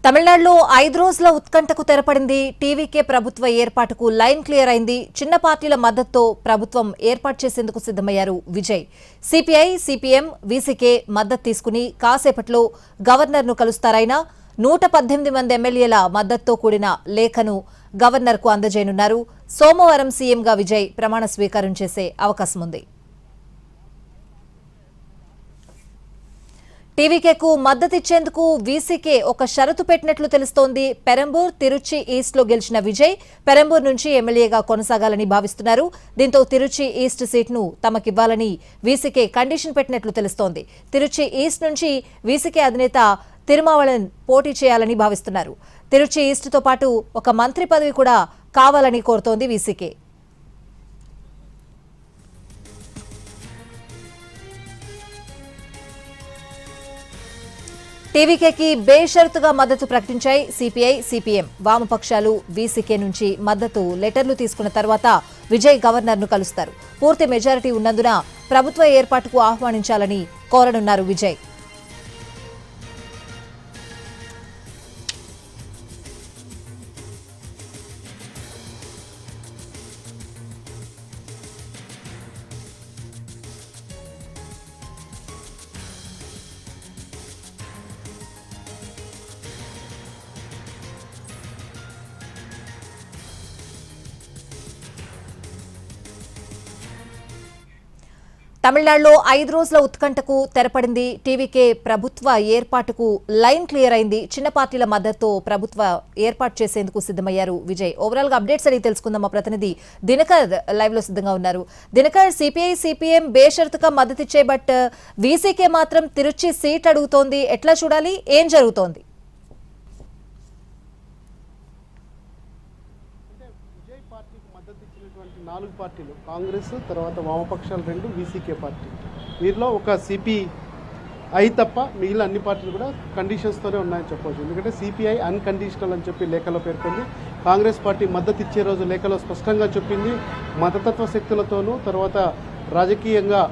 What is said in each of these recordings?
తమిళనాడులో 5 రోజుల ఉత్కంఠకు తెరపడింది. టీవీకే ప్రభుత్వ ఏర్పాటుకు లైన్ క్లియర్ అయింది. చిన్న పార్టీల మద్దతుతో ప్రభుత్వం ఏర్పాటు చేసేందుకు సిద్ధమయ్యారు విజయ్. సిపిఐ, సిపిఎం, వీసీకే మద్దతు తీసుకుని కాసేపట్లో గవర్నర్ను కలుస్తారైనా 118 మంది ఎమ్మెల్యేల మద్దతుతో కూడిన లేఖను గవర్నర్కు అందజేయనున్నారు. సోమవారం సీఎంగా విజయ్ ప్రమాణ స్వీకారం చేసే అవకాశం ఉంది. టీవీకేకు మద్దతిచ్చేందుకు వీసీకే ఒక షరతు పెట్టినట్లు తెలుస్తోంది. పెరంబూర్, తిరుచి ఈస్ట్ లో గెలిచిన విజయ్ పెరంబూర్ నుంచి ఎమ్మెల్యేగా కొనసాగాలని భావిస్తున్నారు. దీంతో తిరుచి ఈస్ట్ సీట్ను తమకివ్వాలని వీసీకే కండిషన్ పెట్టినట్లు తెలుస్తోంది. తిరుచి ఈస్ట్ నుంచి వీసీకే అధినేత తిరుమావళవన్ పోటీ చేయాలని భావిస్తున్నారు. తిరుచి ఈస్ట్తో పాటు ఒక మంత్రి పదవి కూడా కావాలని కోరుతోంది వీసీకే. టీవీకేకి బేషరతుగా మద్దతు ప్రకటించాయి సిపిఐ, సిపిఎం. వామపక్షాలు వీసీకే నుంచి మద్దతు లెటర్లు తీసుకున్న తర్వాత విజయ్ గవర్నర్ను కలుస్తారు. పూర్తి మెజారిటీ ఉన్నందున ప్రభుత్వ ఏర్పాటుకు ఆహ్వానించాలని కోరనున్నారు విజయ్. తమిళనాడులో 5 రోజుల ఉత్కంఠకు తెరపడింది. టీవీకే ప్రభుత్వ ఏర్పాటుకు లైన్ క్లియర్ అయింది. చిన్న పార్టీల మద్దతుతో ప్రభుత్వ ఏర్పాటు చేసేందుకు సిద్ధమయ్యారు విజయ్. ఓవరాల్ గా అప్డేట్స్ అడిగి తెలుసుకుందాం. మా ప్రతినిధి దినకర్ లైవ్ లో సిద్ధంగా ఉన్నారు. దినకర్, సిపిఐ, సిపిఎం బేషరతుగా మద్దతిచ్చే, బట్ వీసీకే మాత్రం తిరుచి సీట్ అడుగుతోంది. ఎట్లా చూడాలి? ఏం జరుగుతోంది? నాలుగు పార్టీలు, కాంగ్రెస్, తర్వాత వామపక్షాలు 2, వీసీకే పార్టీ. వీరిలో ఒక సిపిఐ తప్ప మిగిలిన అన్ని పార్టీలు కూడా కండిషన్స్తోనే ఉన్నాయని చెప్పవచ్చు. ఎందుకంటే సిపిఐ అన్కండిషనల్ అని చెప్పి లేఖలో పేర్కొంది. కాంగ్రెస్ పార్టీ మద్దతు ఇచ్చే రోజు లేఖలో స్పష్టంగా చెప్పింది. మతతత్వ శక్తులతోనూ తర్వాత రాజకీయంగా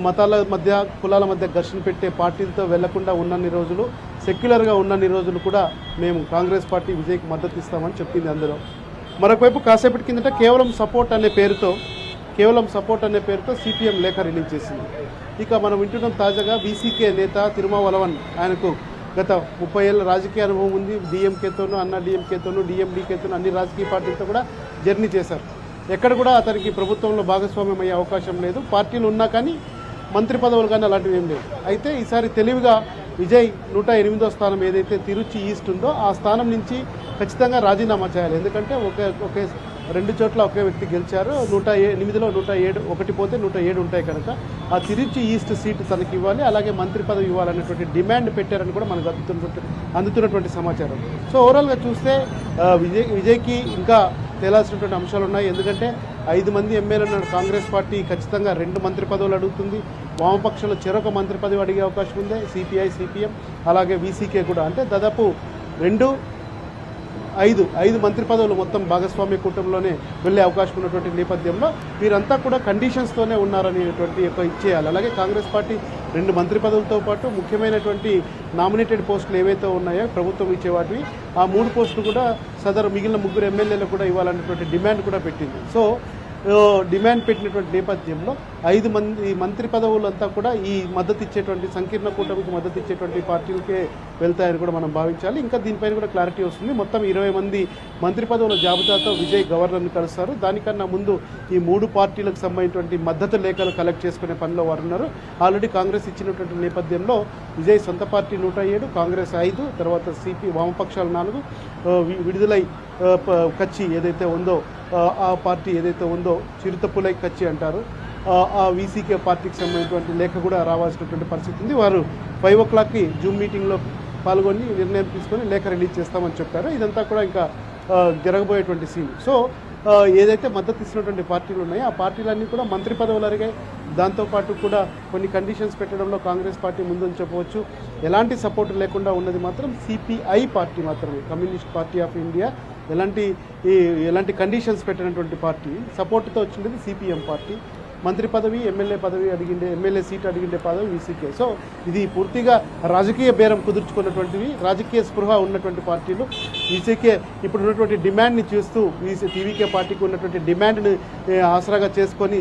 మతాల మధ్య, కులాల మధ్య ఘర్షణ పెట్టే పార్టీలతో వెళ్లకుండా ఉన్నన్ని రోజులు, సెక్యులర్గా ఉన్నన్ని రోజులు కూడా మేము కాంగ్రెస్ పార్టీ విజయ్కి మద్దతు ఇస్తామని చెప్పింది. అందులో మరొకవైపు కాసేపటి కిందట కేవలం సపోర్ట్ అనే పేరుతో సిపిఎం లేఖ రిలీజ్ చేసింది. ఇక మనం వింటున్నాం తాజాగా వీసీకే నేత తిరుమావళవన్, ఆయనకు గత 30 ఏళ్ళ రాజకీయ అనుభవం ఉంది. డిఎంకేతోనూ, డిఎండికేతోనూ అన్ని రాజకీయ పార్టీలతో కూడా జర్నీ చేశారు. ఎక్కడ కూడా అతనికి ప్రభుత్వంలో భాగస్వామ్యం అయ్యే అవకాశం లేదు. పార్టీలు ఉన్నా కానీ మంత్రి పదవులు కానీ అలాంటివి ఏం లేవు. అయితే ఈసారి తెలివిగా విజయ్ 108వ స్థానం ఏదైతే తిరుచి ఈస్ట్ ఉందో ఆ స్థానం నుంచి ఖచ్చితంగా రాజీనామా చేయాలి. ఎందుకంటే ఒకే 2 చోట్ల ఒకే వ్యక్తి గెలిచారు. 108లో 107, ఒకటి పోతే 107 ఉంటాయి కనుక ఆ తిరుచి ఈస్ట్ సీటు తనకి ఇవ్వాలి, అలాగే మంత్రి పదవి ఇవ్వాలనేటువంటి డిమాండ్ పెట్టారని కూడా మనకు అందుతున్నటువంటి సమాచారం. సో ఓవరాల్గా చూస్తే విజయ్కి ఇంకా తేలాల్సినటువంటి అంశాలు ఉన్నాయి. ఎందుకంటే 5 మంది ఎమ్మెల్యేలు ఉన్నారు. కాంగ్రెస్ పార్టీ ఖచ్చితంగా 2 మంత్రి పదవులు అడుగుతుంది. వామపక్షంలో చెరొక మంత్రి పదవి అడిగే అవకాశం ఉంది. సిపిఐ, సిపిఎం అలాగే వీసీకే కూడా. అంటే దాదాపు 5 మంత్రి పదవులు మొత్తం భాగస్వామ్య కూటమిలోనే వెళ్ళే అవకాశం ఉన్నటువంటి నేపథ్యంలో వీరంతా కూడా కండిషన్స్తోనే ఉన్నారనేటువంటి ఇచ్చేయాలి. అలాగే కాంగ్రెస్ పార్టీ 2 మంత్రి పదవులతో పాటు ముఖ్యమైనటువంటి నామినేటెడ్ పోస్టులు ఏవైతే ఉన్నాయో ప్రభుత్వం ఇచ్చే వాటివి, ఆ 3 పోస్టులు కూడా మిగిలిన 3 ఎమ్మెల్యేలకు కూడా ఇవ్వాలనేటువంటి డిమాండ్ కూడా పెట్టింది. సో డిమాండ్ పెట్టినటువంటి నేపథ్యంలో 5 మంది మంత్రి పదవులంతా కూడా ఈ మద్దతు ఇచ్చేటువంటి సంకీర్ణ కూటమికి మద్దతు ఇచ్చేటువంటి పార్టీలకే వెళ్తాయని కూడా మనం భావించాలి. ఇంకా దీనిపైన కూడా క్లారిటీ వస్తుంది. మొత్తం 20 మంది మంత్రి పదవుల జాబితాతో విజయ్ గవర్నర్ని కలుస్తారు. దానికన్నా ముందు ఈ 3 పార్టీలకు సంబంధించినటువంటి మద్దతు లేఖలు కలెక్ట్ చేసుకునే పనిలో వారు ఉన్నారు. ఆల్రెడీ కాంగ్రెస్ ఇచ్చినటువంటి నేపథ్యంలో విజయ్ సొంత పార్టీ 107, కాంగ్రెస్ 5, తర్వాత వామపక్షాలు 4, విడుదలై కచ్చి ఏదైతే ఉందో ఆ పార్టీ ఏదైతే ఉందో చిరుతపులై కచ్చి అంటారు, ఆ వీసీకే పార్టీకి సంబంధించినటువంటి లేఖ కూడా రావాల్సినటువంటి పరిస్థితి ఉంది. వారు 5 o'clockకి జూమ్ మీటింగ్లో పాల్గొని నిర్ణయం తీసుకొని లేఖ రిలీజ్ చేస్తామని చెప్పారు. ఇదంతా కూడా ఇంకా జరగబోయేటువంటి సీన్. సో ఏదైతే మద్దతు ఇస్తున్నటువంటి పార్టీలు ఉన్నాయో ఆ పార్టీలన్నీ కూడా మంత్రి పదవులు అడిగాయి. దాంతోపాటు కూడా కొన్ని కండిషన్స్ పెట్టడంలో కాంగ్రెస్ పార్టీ ముందని చెప్పవచ్చు. ఎలాంటి సపోర్ట్ లేకుండా ఉన్నది మాత్రం సిపిఐ పార్టీ మాత్రమే, కమ్యూనిస్ట్ పార్టీ ఆఫ్ ఇండియా. ఎలాంటి కండిషన్స్ పెట్టినటువంటి పార్టీ, సపోర్ట్తో వచ్చినది సిపిఎం పార్టీ. మంత్రి పదవి, ఎమ్మెల్యే పదవి అడిగిండే, ఎమ్మెల్యే సీట్ అడిగిండే పదవి వీసీకే. సో ఇది పూర్తిగా రాజకీయ బేరం కుదుర్చుకున్నటువంటివి, రాజకీయ స్పృహ ఉన్నటువంటి పార్టీలు. వీసీకే ఇప్పుడు ఉన్నటువంటి డిమాండ్ని చూస్తూ టీవీకే పార్టీకి ఉన్నటువంటి డిమాండ్ని ఆసరాగా చేసుకొని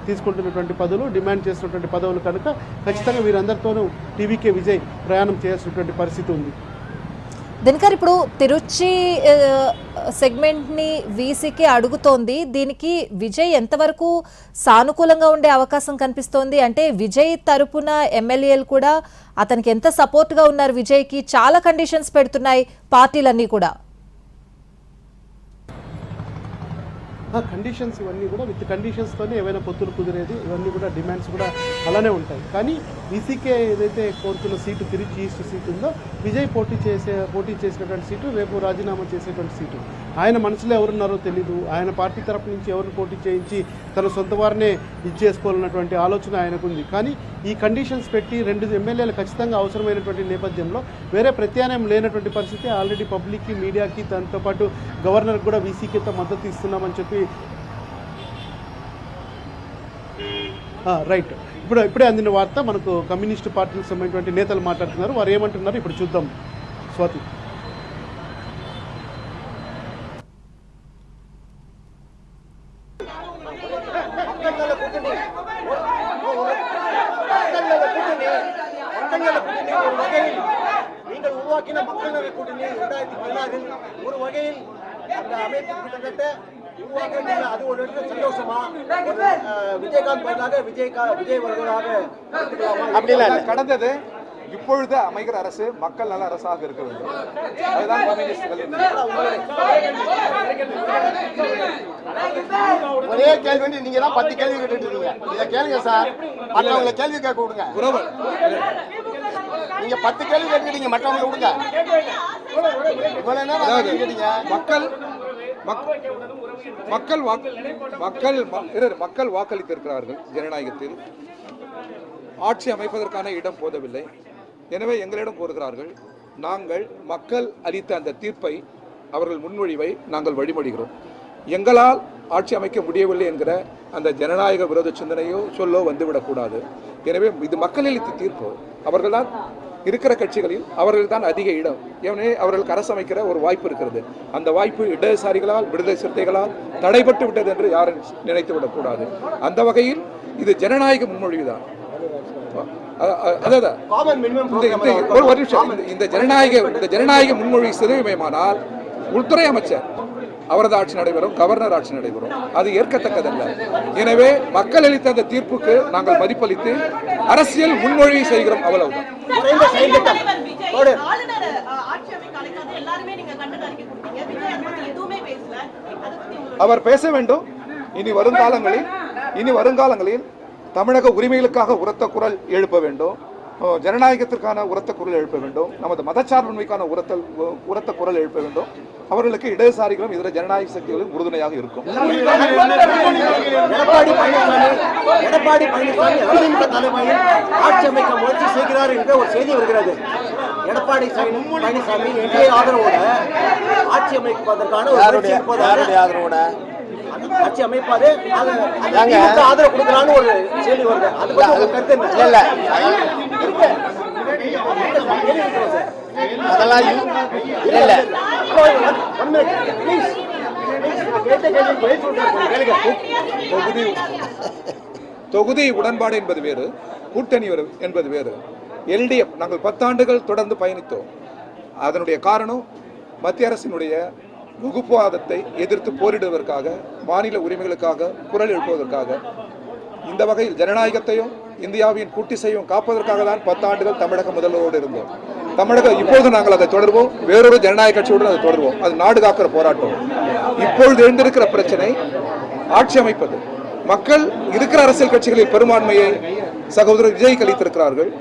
తీసుకుంటున్నటువంటి పదవులు, డిమాండ్ చేస్తున్నటువంటి పదవులు కనుక ఖచ్చితంగా వీరందరితోనూ టీవీకే విజయ్ ప్రయాణం చేయాల్సినటువంటి పరిస్థితి ఉంది. దినకర్, ఇప్పుడు తిరుచి సెగ్మెంట్ని వీసీకి అడుగుతోంది. దీనికి విజయ్ ఎంతవరకు సానుకూలంగా ఉండే అవకాశం కనిపిస్తోంది? అంటే విజయ్ తరపున ఎమ్మెల్యేలు కూడా అతనికి ఎంత సపోర్ట్గా ఉన్నారు? విజయ్కి చాలా కండిషన్స్ పెడుతున్నాయి పార్టీలన్నీ కూడా. కండిషన్స్ ఇవన్నీ కూడా విత్ కండిషన్స్తోనే ఏవైనా పొత్తులు కుదిరేది, ఇవన్నీ కూడా డిమాండ్స్ కూడా అలానే ఉంటాయి. కానీ వీసీకే ఏదైతే కోరుతున్న సీటు తిరుచి ఈస్ట్ సీటు ఉందో, విజయ్ పోటీ చేసినటువంటి సీటు రేపు రాజీనామా చేసేటువంటి సీటు. ఆయన మనసులో ఎవరున్నారో తెలీదు. ఆయన పార్టీ తరపు నుంచి ఎవరిని పోటీ చేయించి తన సొంత వారినే ఇచ్చేసుకోవాలన్నటువంటి ఆలోచన ఆయనకుంది. కానీ ఈ కండిషన్స్ పెట్టి 2 ఎమ్మెల్యేలు ఖచ్చితంగా అవసరమైనటువంటి నేపథ్యంలో వేరే ప్రత్యామ్నాయం లేనటువంటి పరిస్థితి. ఆల్రెడీ పబ్లిక్కి, మీడియాకి, దాంతోపాటు గవర్నర్కి కూడా వీసీకేతో మద్దతు ఇస్తున్నామని చెప్పి రైట్. ఇప్పుడే అందిన వార్త. మనకు కమ్యూనిస్టు పార్టీకి సంబంధించినటువంటి నేతలు మాట్లాడుతున్నారు. వారు ఏమంటున్నారు ఇప్పుడు చూద్దాం. స్వాతి. நீங்கள் உருவாக்கின மக்கள் நல கூட்டணி 2016 ஒரு வகையில் அந்த அமைப்பு கிட்டத்தட்ட உருவாக்க அது ஒரு சந்தோஷமா விஜயகாந்த் பதிலாக விஜய் வருவதாக அப்படி இல்லை கடந்தது. இப்பொழுது அமைகிற அரசு மக்கள் நல அரசாக இருக்க வேண்டும். அதுதான் ஒரே கேள்வி நீங்க தான் 10 கேள்வி கேட்டுட்டு இருக்கீங்க. இதை கேளுங்க சார், மற்றவங்களை கேள்வி கேட்க விடுங்க. நீங்க 10 கேள்வி கேட்டுக்கிட்டீங்க, மற்றவங்களை விடுங்க. இவ்வளவு நேரம் கேட்டீங்க. மக்கள் வாக்களித்திருக்கிறார்கள். ஜனநாயகத்தில் ஆட்சி அமைப்பதற்கான இடம் போதவில்லை. எனவே எங்களிடம் கோருகிறார்கள். நாங்கள் மக்கள் அளித்த அந்த தீர்ப்பை, அவர்கள் முன்மொழிவை நாங்கள் வழிமொழிகிறோம். எங்களால் ஆட்சி அமைக்க முடியவில்லை என்கிற அந்த ஜனநாயக விரோத சிந்தனையோ சொல்லோ வந்துவிடக்கூடாது. எனவே இது மக்கள் அளித்த தீர்ப்பு. அவர்கள்தான் இருக்கிற கட்சிகளில் அவர்கள் தான் அதிக இடம். ஏனே அவர்களுக்கு அரசு அமைக்கிற ஒரு வாய்ப்பு இருக்கிறது. அந்த வாய்ப்பு இடதுசாரிகளால், விடுதலை சிறுத்தைகளால் தடைபட்டு விட்டது என்று யாரும் நினைத்து விடக்கூடாது. அந்த வகையில் இது ஜனநாயக முன்மொழிவுதான். இந்த ஜனநாயக முன்மொழி சிறுமையானால் உள்துறை அமைச்சர் அவரது ஆட்சி நடைபெறும், கவர்னர் ஆட்சி நடைபெறும். அது ஏற்கத்தக்கதல்ல. எனவே மக்கள் அளித்த அந்த தீர்ப்புக்கு நாங்கள் மதிப்பளித்து அரசியல் முன்மொழி செய்கிறோம். அவ்வளவுதான். அவர் பேச வேண்டும். இனி வருங்காலங்களில் தமிழக உரிமைகளுக்காக உரத்த குரல் எழுப்ப வேண்டும். ஜனநாயகத்திற்கான உரத்த குரல் எழுப்ப வேண்டும். நமது மதச்சார்பின்மைக்கான உரத்த குரல் எழுப்ப வேண்டும். அவர்களுக்கு இடதுசாரிகளும் இதர ஜனநாயக சக்திகளும் உறுதுணையாக இருக்கும். எடப்பாடி பழனிசாமி அதிமுக தலைமையில் ஆட்சி அமைக்க முயற்சி செய்கிறார் என்ற ஒரு செய்தி வருகிறது. எடப்பாடி பழனிசாமி என்டிஏ ஆதரவோட ஆட்சி அமைப்பதற்கான ஆதரவோட ஆட்சி அமைப்பாரு ஆதரவு கொடுக்கலான்னு ஒரு செய்தி வருது. அது பத்தி கருத்து என்ன? தொகுதி உடன்பாடு என்பது வேறு, கூட்டணி என்பது வேறு. எல்டிஎஃப் நாங்கள் 10 ஆண்டுகள் தொடர்ந்து பயணித்தோம். அதனுடைய காரணம் மத்திய அரசினுடைய வகுப்புவாதத்தை எதிர்த்து போரிடுவதற்காக, மாநில உரிமைகளுக்காக குரல் எழுப்புவதற்காக, இந்த வகையில் ஜனநாயகத்தையும் இந்தியாவின் கூட்டிசையும் காப்பதற்காக தான் 10 ஆண்டுகள் தமிழக முதல்வரோடு இருந்தோம். இப்பொழுது நாங்கள் அதை தொடர்வோம். வேறொரு ஜனநாயக கட்சியுடன் அதை தொடர்வோம். அது நாடு காக்கிற போராட்டம். இப்பொழுது எழுந்திருக்கிற பிரச்சனை ஆட்சி அமைப்பது. மக்கள் இருக்கிற அரசியல் கட்சிகளில் பெரும்பான்மையை சகோதரர் விஜய் அளித்திருக்கிறார்கள்.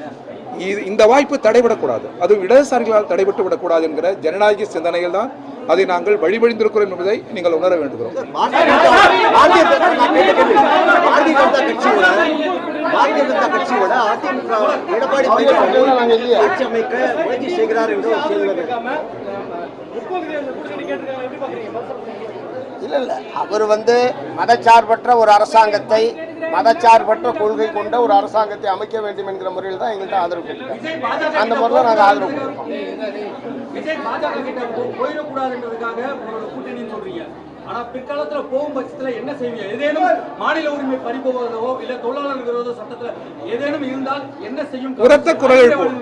இந்த வாய்ப்பு தடைபடக்கூடாது. அதுவும் இடதுசாரிகளால் தடைபட்டு விடக்கூடாது என்கிற ஜனநாயக சிந்தனையில் தான் அதை நாங்கள் வழிபடிந்திருக்கிறோம் என்பதை நீங்கள் உணர வேண்டுகிறோம். பாரதிய ஜனதா கட்சியோட அதிமுக எடப்பாடி ஆட்சி அமைக்க முயற்சி செய்கிறார் என்று ஒரு செய்தி வருது. இல்ல அவர் மதச்சார்பற்ற ஒரு அரசாங்கத்தை மதச்சார்பற்ற கொள்கை கொண்ட ஒரு அரசாங்கத்தை அமைக்க வேண்டும் என்கிற முறையில் தான் எங்கள்கிட்ட ஆதரவு கேட்கிறோம். அந்த முறையில் தான் நாங்கள் ஆதரவு கொடுக்கிறோம். விஜய் பாஜக கிட்ட போயிடக்கூடாதுன்றதுக்காக உங்களோட கூட்டணின்னு சொல்றீங்க. ஆனா பிற்காலத்துல போகும் பட்சத்துல என்ன செய்வீங்க? ஏதேனும் மாநில உரிமை பறிபோவதோ இல்ல தொழிலாளர் விரோத சட்டத்துல ஏதேனும் இருந்தால் என்ன செய்யும்? உரத்த குரல் எழுப்புவோம்,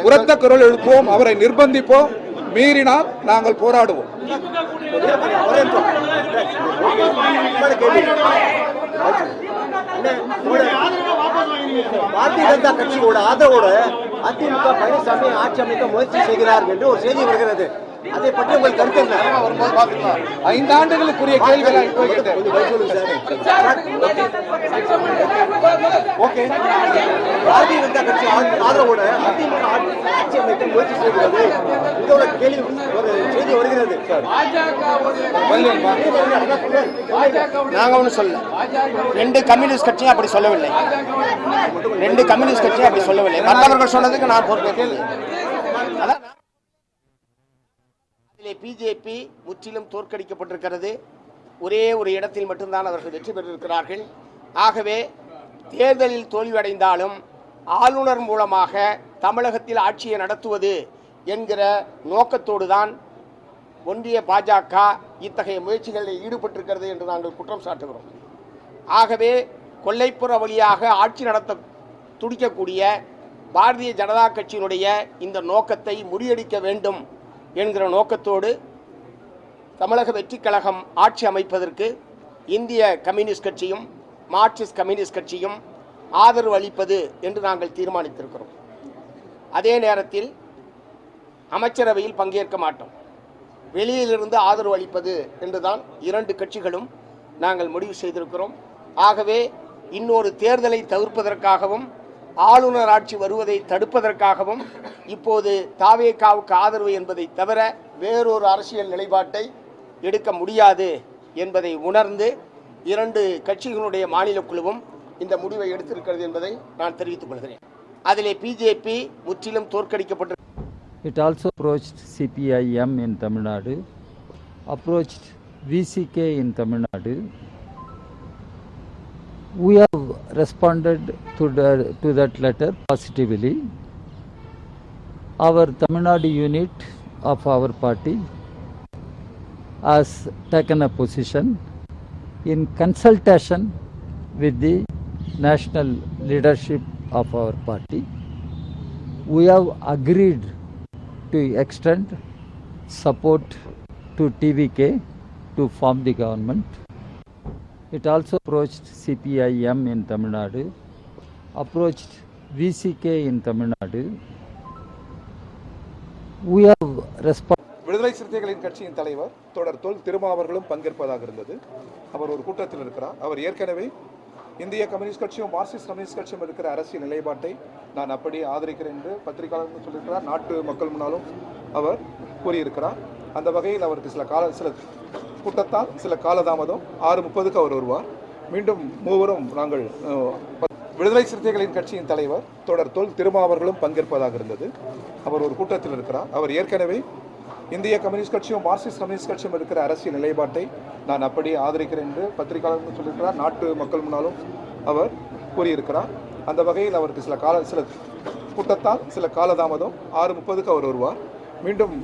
உரத்த குரல் எழுப்புவோம், அவரை நிர்பந்திப்போம், மீறினால் நாங்கள் போராடுவோம். பாரதிய ஜனதா கட்சியோட ஆதரவோட அதிமுக பழனிசாமி ஆட்சி அமைக்க முயற்சி செய்கிறார் என்று ஒரு செய்தி வருகிறது. அதை பற்றி உங்கள் கருத்து என்ன? 5 ஆண்டுகளுக்குரிய கேள்விகளை ஓகே, பாரதிய ஜனதா கட்சி ஆதரவோட அதிமுக ஆட்சி அமைக்க முயற்சி செய்கிறது இதோட கேள்வி ஒரு செய்தி வருகிறது. நாங்க ஒன்றும் சொல்லல. 2 கம்யூனிஸ்ட் கட்சியும் அப்படி சொல்லவில்லை. 2 கம்யூனிஸ்ட் கட்சியும் அப்படி சொல்லவில்லை. மற்றவர்கள் சொன்னதுக்கு நான் பொறுப்பேற்கிறேன். பிஜேபி முற்றிலும் தோற்கடிக்கப்பட்டிருக்கிறது. ஒரே ஒரு இடத்தில் மட்டும்தான் அவர்கள் வெற்றி பெற்றிருக்கிறார்கள். ஆகவே தேர்தலில் தோல்வியடைந்தாலும் ஆளுநர் மூலமாக தமிழகத்தில் ஆட்சியை நடத்துவது என்கிற நோக்கத்தோடு தான் ஒன்றிய பாஜக இத்தகைய முயற்சிகளில் ஈடுபட்டிருக்கிறது என்று நாங்கள் குற்றம் சாட்டுகிறோம். ஆகவே கொல்லைப்புற வழியாக ஆட்சி நடத்த துடிக்கக்கூடிய பாரதிய ஜனதா கட்சியினுடைய இந்த நோக்கத்தை முறியடிக்க வேண்டும் என்கிற நோக்கத்தோடு தமிழக வெற்றிக் கழகம் ஆட்சி அமைப்பதற்கு இந்திய கம்யூனிஸ்ட் கட்சியும் மார்க்சிஸ்ட் கம்யூனிஸ்ட் கட்சியும் ஆதரவு அளிப்பது என்று நாங்கள் தீர்மானித்திருக்கிறோம். அதே நேரத்தில் அமைச்சரவையில் பங்கேற்க மாட்டோம், வெளியிலிருந்து ஆதரவு அளிப்பது என்றுதான் 2 கட்சிகளும் நாங்கள் முடிவு செய்திருக்கிறோம். ஆகவே இன்னொரு தேர்தலை தவிர்ப்பதற்காகவும் ஆளுநர் ஆட்சி வருவதை தடுப்பதற்காகவும் இப்போது தாவேகாவுக்கு ஆதரவு என்பதை தவிர வேறொரு அரசியல் நிலைப்பாட்டை எடுக்க முடியாது என்பதை உணர்ந்து 2 கட்சிகளுடைய மாநில குழுவும் இந்த முடிவை எடுத்திருக்கிறது என்பதை நான் தெரிவித்துக் கொள்கிறேன். அதிலே பிஜேபி முற்றிலும் தோற்கடிக்கப்பட்டு It also approached CPIM in Tamil Nadu, approached VCK in Tamil Nadu. We have responded to that letter positively. Our Tamil Nadu unit of our party has taken a position in consultation with the national leadership of our party. We have agreed to extend support to TVK to form the government. It also approached CPIM in Tamil Nadu, approached VCK in Tamil Nadu. We have responded. விடுதலை சிறுத்தைகளின் கட்சியின் தலைவர் தொடர் தொல் திருமாவர்களும் பங்கேற்பதாக இருந்தது. அவர் ஒரு கூட்டத்தில் இருக்கிறார். அவர் ஏற்கனவே இந்திய கம்யூனிஸ்ட் கட்சியும் மார்க்சிஸ்ட் கம்யூனிஸ்ட் கட்சியும் இருக்கிற அரசியல் நிலைப்பாட்டை நான் அப்படி ஆதரிக்கிறேன் என்று பத்திரிகையாளர்கள் சொல்லியிருக்கிறார். நாட்டு மக்கள் முன்னாலும் அவர் கூறியிருக்கிறார். அந்த வகையில் அவருக்கு சில கூட்டத்தால் சில காலதாமதம் 6:30க்கு அவர் வருவார். மீண்டும் மூவரும் நாங்கள் விடுதலை சிறுத்தைகளின் கட்சியின் தலைவர் தொடர் தொல் திருமாவர்களும் பங்கேற்பதாக இருந்தது. அவர் ஒரு கூட்டத்தில் இருக்கிறார். அவர் ஏற்கனவே இந்திய கம்யூனிஸ்ட் கட்சியும் மார்க்சிஸ்ட் கம்யூனிஸ்ட் கட்சியும் இருக்கிற அரசியல் நிலைப்பாட்டை நான் அப்படி ஆதரிக்கிறேன் என்று பத்திரிகையாளர்கள் சொல்லியிருக்கிறார். நாட்டு மக்கள் முன்னாலும் அவர் கூறியிருக்கிறார். அந்த வகையில் அவருக்கு சில கூட்டத்தால் சில காலதாமதம் 6:30க்கு அவர் வருவார். மீண்டும்